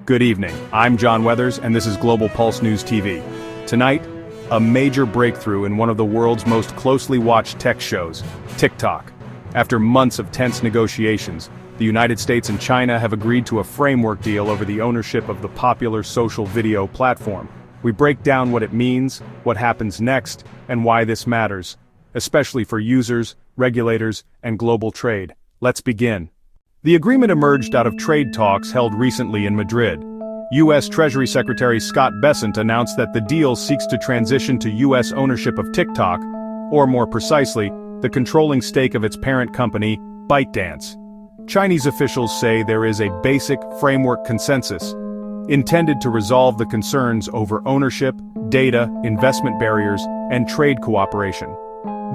Good evening, I'm John Weathers and this is Global Pulse News TV. Tonight, a major breakthrough in one of the world's most closely watched tech shows, TikTok. After months of tense negotiations, the United States and China have agreed to a framework deal over the ownership of the popular social video platform. We break down what it means, what happens next, and why this matters, especially for users, regulators, and global trade. Let's begin. The agreement emerged out of trade talks held recently in Madrid. U.S. Treasury Secretary Scott Bessent announced that the deal seeks to transition to U.S. ownership of TikTok, or more precisely, the controlling stake of its parent company, ByteDance. Chinese officials say there is a basic framework consensus, intended to resolve the concerns over ownership, data, investment barriers, and trade cooperation.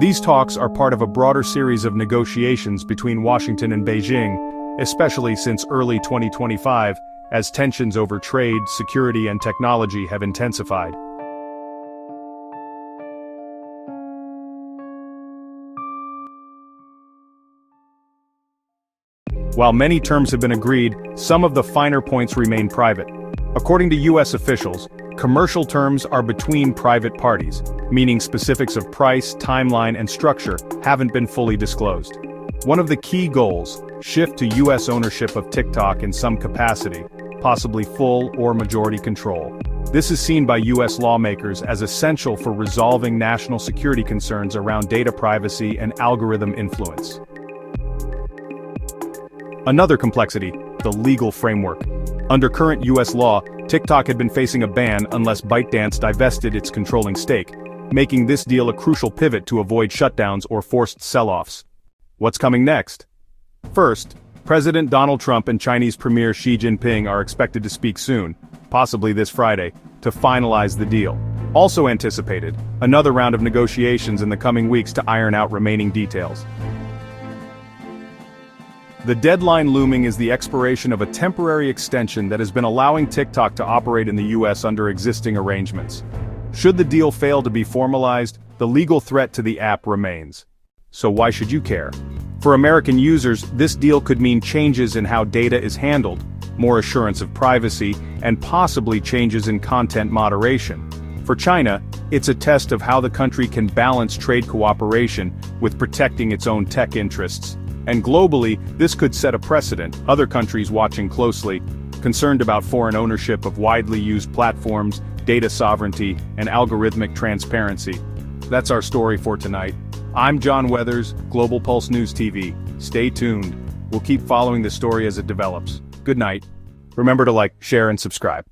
These talks are part of a broader series of negotiations between Washington and Beijing, especially since early 2025, as tensions over trade, security, and technology have intensified. While many terms have been agreed, some of the finer points remain private. According to U.S. officials, commercial terms are between private parties, meaning specifics of price, timeline, and structure haven't been fully disclosed. One of the key goals, shift to U.S. ownership of TikTok in some capacity, possibly full or majority control. This is seen by U.S. lawmakers as essential for resolving national security concerns around data privacy and algorithm influence. Another complexity, the legal framework. Under current U.S. law, TikTok had been facing a ban unless ByteDance divested its controlling stake, making this deal a crucial pivot to avoid shutdowns or forced sell-offs. What's coming next? First, President Donald Trump and Chinese Premier Xi Jinping are expected to speak soon, possibly this Friday, to finalize the deal. Also anticipated, another round of negotiations in the coming weeks to iron out remaining details. The deadline looming is the expiration of a temporary extension that has been allowing TikTok to operate in the U.S. under existing arrangements. Should the deal fail to be formalized, the legal threat to the app remains. So why should you care? For American users, this deal could mean changes in how data is handled, more assurance of privacy, and possibly changes in content moderation. For China, it's a test of how the country can balance trade cooperation with protecting its own tech interests. And globally, this could set a precedent, other countries watching closely, concerned about foreign ownership of widely used platforms, data sovereignty, and algorithmic transparency. That's our story for tonight. I'm John Weathers, Global Pulse News TV. Stay tuned. We'll keep following the story as it develops. Good night. Remember to like, share, and subscribe.